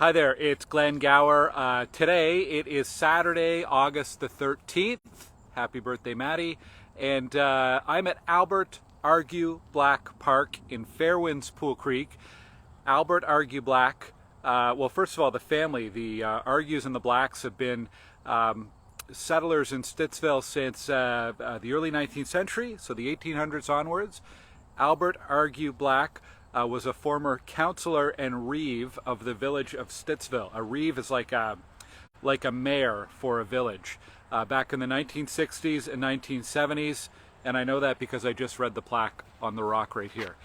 Hi there, it's Glenn Gower. Today it is Saturday, August the 13th. Happy birthday, Maddie. And I'm at Albert Argue Black Park in Fairwinds-Poole Creek. Albert Argue Black, well, first of all, the family, the Argues and the Blacks have been settlers in Stittsville since the early 19th century, so the 1800s onwards. Albert Argue Black was a former councillor and reeve of the village of Stittsville. A reeve is like a mayor for a village. Back in the 1960s and 1970s, and I know that because I just read the plaque on the rock right here.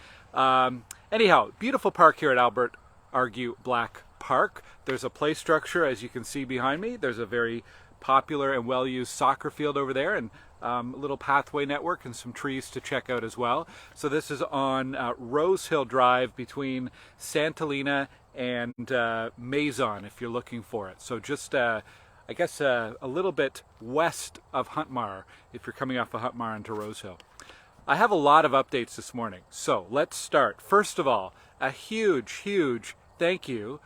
Anyhow, beautiful park here at Albert Argue Black Park. There's a play structure, as you can see behind me. There's a very popular and well-used soccer field over there, and a little pathway network and some trees to check out as well. So this is on Rose Hill Drive between Santolina and Maison, if you're looking for it. So just, I guess, a little bit west of Huntmar, if you're coming off of Huntmar into Rose Hill. I have a lot of updates this morning, so let's start. First of all, a huge thank you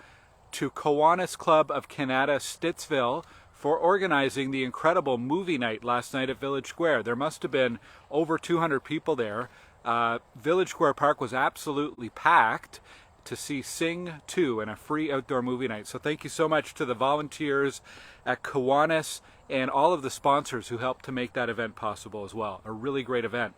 to Kiwanis Club of Canada Stittsville for organizing the incredible movie night last night at Village Square. There must have been over 200 people there. Village Square Park was absolutely packed to see Sing 2 and a free outdoor movie night. So thank you so much to the volunteers at Kiwanis and all of the sponsors who helped to make that event possible as well. A really great event.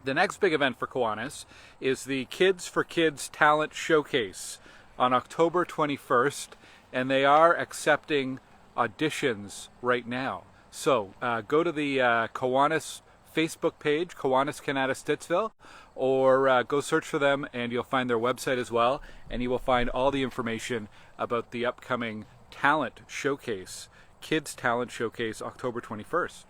The next big event for Kiwanis is the Kids for Kids Talent Showcase on October 21st, and they are accepting auditions right now. So go to the Kiwanis Facebook page, Kiwanis Canada Stittsville, or go search for them and you'll find their website as well, and you will find all the information about the upcoming talent showcase, Kids Talent Showcase, October 21st.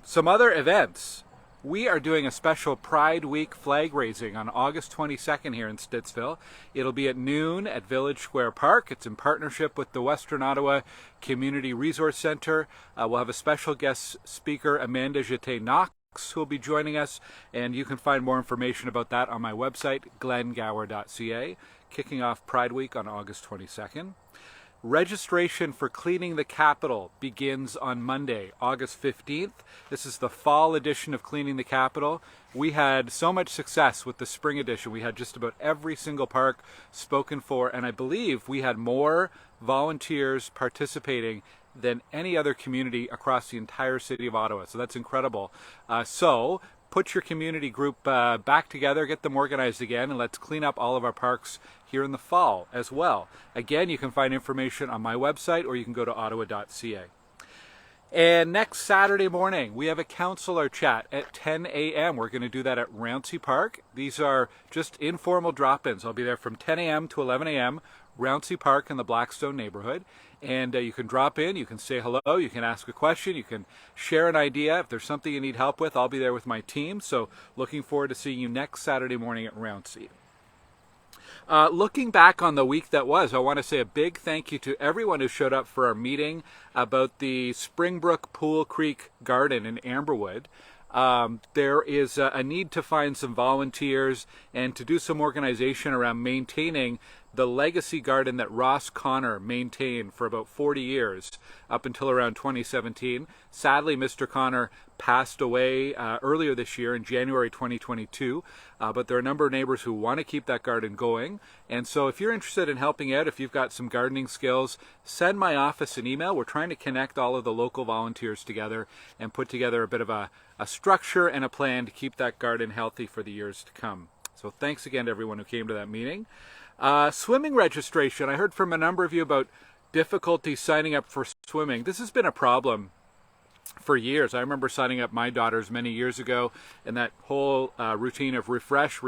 Some other events. We are doing a special Pride Week flag raising on August 22nd here in Stittsville. It'll be at noon at Village Square Park. It's in partnership with the Western Ottawa Community Resource Centre. We'll have a special guest speaker, Amanda Jeté-Knox, who will be joining us, and you can find more information about that on my website, glengower.ca. Kicking off Pride Week on August 22nd. Registration for Cleaning the Capitol begins on Monday, August 15th. This is the fall edition of Cleaning the Capitol. We had so much success with the spring edition. We had just about every single park spoken for, and I believe we had more volunteers participating than any other community across the entire city of Ottawa. So that's incredible. So put your community group back together, get them organized again, and let's clean up all of our parks here in the fall as well. Again, you can find information on my website, or you can go to ottawa.ca. And next Saturday morning, we have a councillor chat at 10 a.m. We're going to do that at Rouncey Park. These are just informal drop-ins. I'll be there from 10 a.m. to 11 a.m., Rouncey Park in the Blackstone neighborhood. And you can drop in, you can say hello, you can ask a question, you can share an idea. If there's something you need help with, I'll be there with my team. So looking forward to seeing you next Saturday morning at Rouncey. Looking back on the week that was, I want to say a big thank you to everyone who showed up for our meeting about the Springbrook Poole Creek Garden in Amberwood. There is a need to find some volunteers and to do some organization around maintaining the legacy garden that Ross Connor maintained for about 40 years up until around 2017. Sadly, Mr. Connor passed away earlier this year in January 2022, but there are a number of neighbors who want to keep that garden going. And so if you're interested in helping out, if you've got some gardening skills, send my office an email. We're trying to connect all of the local volunteers together and put together a bit of a structure and a plan to keep that garden healthy for the years to come. So thanks again to everyone who came to that meeting. Swimming registration. I heard from a number of you about difficulty signing up for swimming. This has been a problem for years. I remember signing up my daughters many years ago, and that whole routine of refresh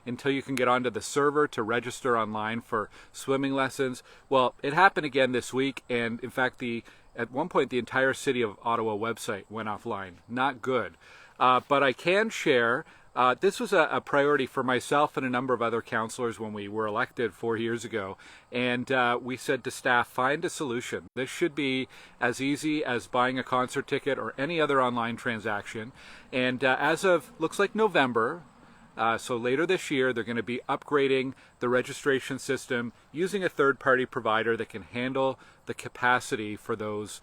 until you can get onto the server to register online for swimming lessons. Well, it happened again this week, and in fact, at one point the entire City of Ottawa website went offline. Not good. But I can share this was a priority for myself and a number of other councillors when we were elected 4 years ago. And we said to staff, find a solution. This should be as easy as buying a concert ticket or any other online transaction. And as of, looks like November, So later this year, they're going to be upgrading the registration system using a third-party provider that can handle the capacity for those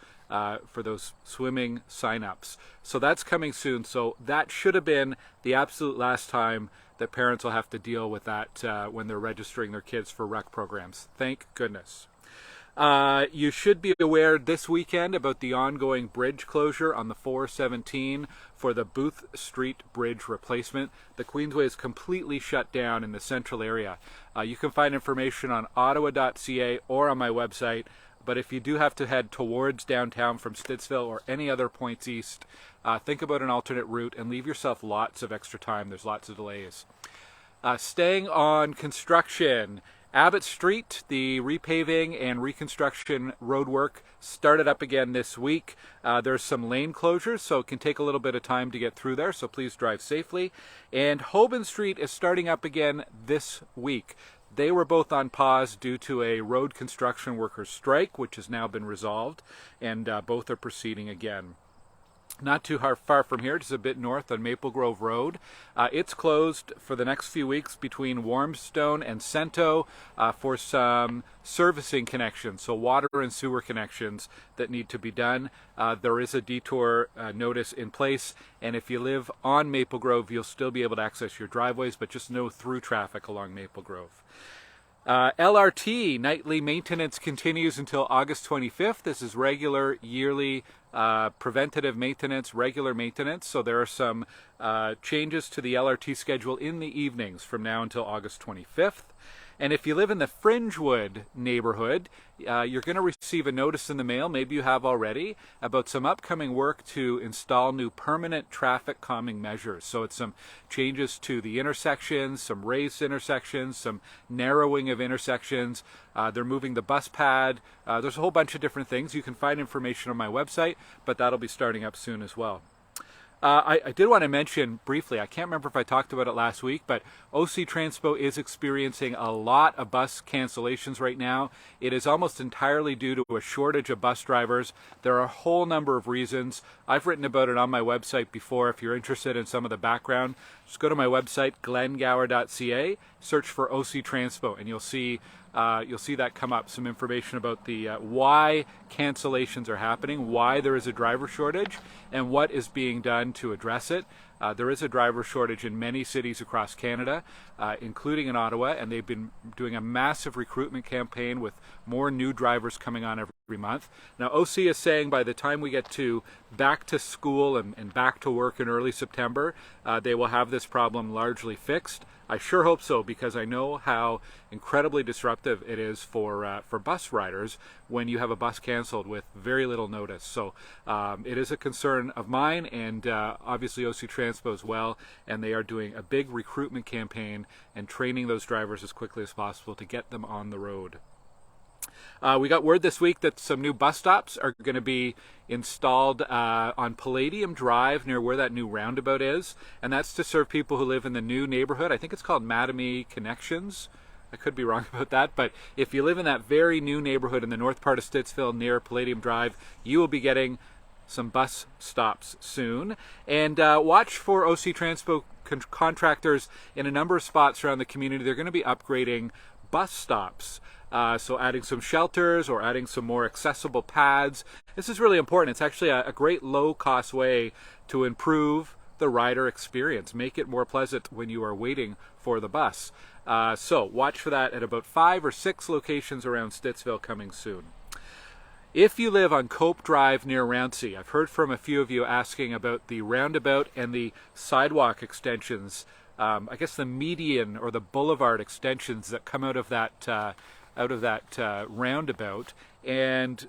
swimming sign-ups. So that's coming soon. So that should have been the absolute last time that parents will have to deal with that when they're registering their kids for rec programs. Thank goodness. You should be aware this weekend about the ongoing bridge closure on the 417 for the Booth Street Bridge replacement. The Queensway is completely shut down in the central area. You can find information on ottawa.ca or on my website, but if you do have to head towards downtown from Stittsville or any other points east, think about an alternate route and leave yourself lots of extra time. There's lots of delays. Staying on construction, Abbott Street, the repaving and reconstruction roadwork started up again this week. There's some lane closures, so it can take a little bit of time to get through there, so please drive safely. And Hobin Street is starting up again this week. They were both on pause due to a road construction workers strike, which has now been resolved, and both are proceeding again. Not too far from here, just a bit north on Maple Grove Road. It's closed for the next few weeks between Warmstone and Cento for some servicing connections, so water and sewer connections that need to be done. There is a detour notice in place, and if you live on Maple Grove, you'll still be able to access your driveways, but just no through traffic along Maple Grove. Lrt Nightly Maintenance continues until August 25th. This is regular yearly preventative maintenance, regular maintenance. So there are some changes to the LRT schedule in the evenings from now until August 25th. And if you live in the Fringewood neighborhood, you're going to receive a notice in the mail, maybe you have already, about some upcoming work to install new permanent traffic calming measures. So it's some changes to the intersections, some raised intersections, some narrowing of intersections. They're moving the bus pad. There's a whole bunch of different things. You can find information on my website, but that'll be starting up soon as well. I did want to mention briefly, I can't remember if I talked about it last week, but OC Transpo is experiencing a lot of bus cancellations right now. It is almost entirely due to a shortage of bus drivers. There are a whole number of reasons. I've written about it on my website before. If you're interested in some of the background, just go to my website, glengower.ca, search for OC Transpo, and you'll see that come up, some information about the why cancellations are happening, why there is a driver shortage, and what is being done to address it. There is a driver shortage in many cities across Canada, including in Ottawa, and they've been doing a massive recruitment campaign with more new drivers coming on every month. Now, OC is saying by the time we get to back to school and back to work in early September, they will have this problem largely fixed. I sure hope so, because I know how incredibly disruptive it is for bus riders when you have a bus canceled with very little notice. So it is a concern of mine, and obviously OC Transpo as well, and they are doing a big recruitment campaign and training those drivers as quickly as possible to get them on the road. We got word this week that some new bus stops are going to be installed on Palladium Drive near where that new roundabout is, and that's to serve people who live in the new neighborhood. I think it's called Mattamy Connections. I could be wrong about that, but if you live in that very new neighborhood in the north part of Stittsville near Palladium Drive, you will be getting some bus stops soon. And watch for OC Transpo contractors in a number of spots around the community. They're going to be upgrading bus stops. So adding some shelters or adding some more accessible pads. This is really important. It's actually a great low-cost way to improve the rider experience, make it more pleasant when you are waiting for the bus. So watch for that at about 5 or 6 locations around Stittsville coming soon. If you live on Cope Drive near Rouncey, I've heard from a few of you asking about the roundabout and the sidewalk extensions, I guess the median or the boulevard extensions that come out of that roundabout and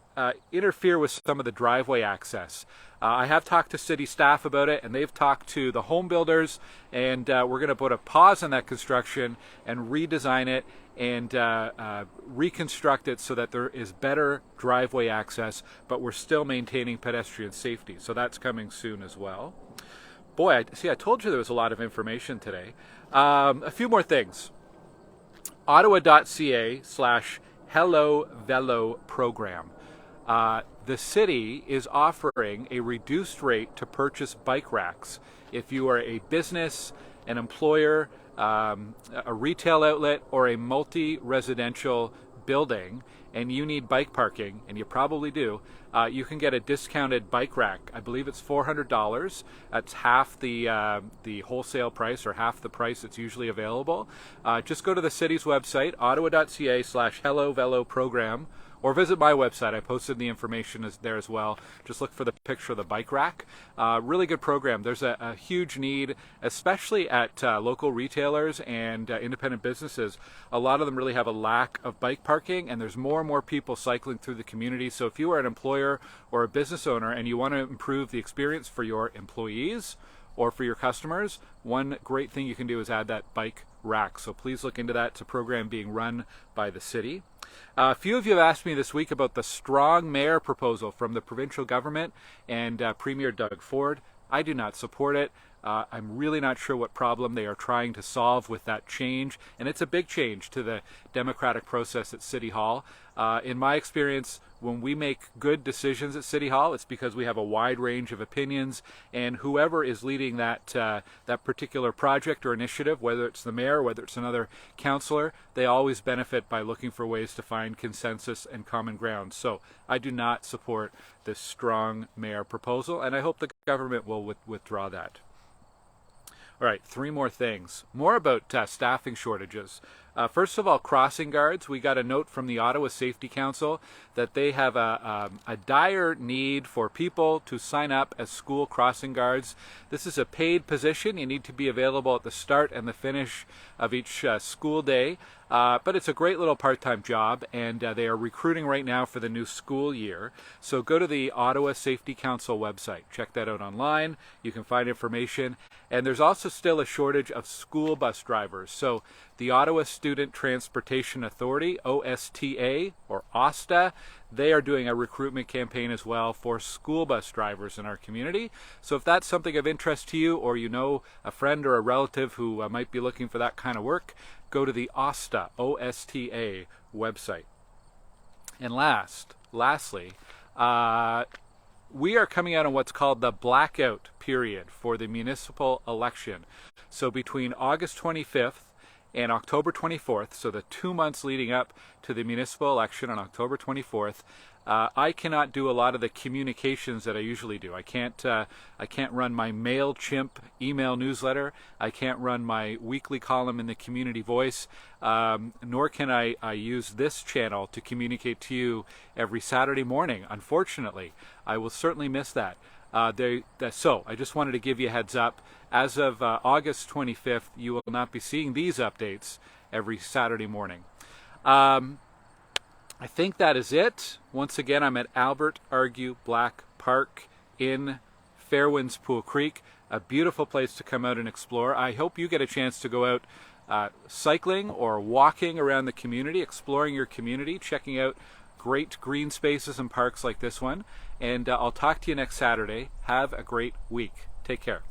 interfere with some of the driveway access. I have talked to city staff about it, and they've talked to the home builders, and we're going to put a pause on that construction and redesign it and reconstruct it so that there is better driveway access, but we're still maintaining pedestrian safety. So that's coming soon as well. Boy, I told you there was a lot of information today. A few more things. Ottawa.ca/Hello Velo program. The city is offering a reduced rate to purchase bike racks. If you are a business, an employer, a retail outlet or a multi-residential building and you need bike parking, and you probably do, you can get a discounted bike rack. I believe it's $400. That's half the wholesale price, or half the price that's usually available. Just go to the city's website, ottawa.ca/hello-velo-program, or visit my website. I posted the information there as well. Just look for the picture of the bike rack. Really good program. There's a huge need, especially at local retailers and independent businesses. A lot of them really have a lack of bike parking, and there's more and more people cycling through the community. So if you are an employer or a business owner and you want to improve the experience for your employees or for your customers, one great thing you can do is add that bike rack. So please look into that. It's a program being run by the city. A few of you have asked me this week about the strong mayor proposal from the provincial government and Premier Doug Ford. I do not support it. I'm really not sure what problem they are trying to solve with that change, and it's a big change to the democratic process at City Hall. In my experience, when we make good decisions at City Hall, it's because we have a wide range of opinions, and whoever is leading that particular project or initiative, whether it's the mayor, whether it's another councillor, they always benefit by looking for ways to find consensus and common ground. So I do not support this strong mayor proposal, and I hope the government will withdraw that. All right, three more things. More about staffing shortages. First of all, crossing guards. We got a note from the Ottawa Safety Council that they have a dire need for people to sign up as school crossing guards. This is a paid position. You need to be available at the start and the finish of each school day. But it's a great little part-time job, and they are recruiting right now for the new school year. So go to the Ottawa Safety Council website. Check that out online. You can find information. And there's also still a shortage of school bus drivers. So the Ottawa Student Transportation Authority, OSTA, or OSTA, they are doing a recruitment campaign as well for school bus drivers in our community. So if that's something of interest to you, or you know a friend or a relative who might be looking for that kind of work, go to the OSTA, OSTA website. And lastly, we are coming out on what's called the blackout period for the municipal election. So between August 25th and October 24th, so the 2 months leading up to the municipal election on October 24th, I cannot do a lot of the communications that I usually do. I can't run my MailChimp email newsletter. I can't run my weekly column in the Community Voice, nor can I use this channel to communicate to you every Saturday morning. Unfortunately, I will certainly miss that. So I just wanted to give you a heads up. As of August 25th, you will not be seeing these updates every Saturday morning. I think that is it. Once again, I'm at Albert Argue Black Park in Fairwinds-Poole Creek. A beautiful place to come out and explore. I hope you get a chance to go out cycling or walking around the community, exploring your community, checking out great green spaces and parks like this one. And I'll talk to you next Saturday. Have a great week. Take care.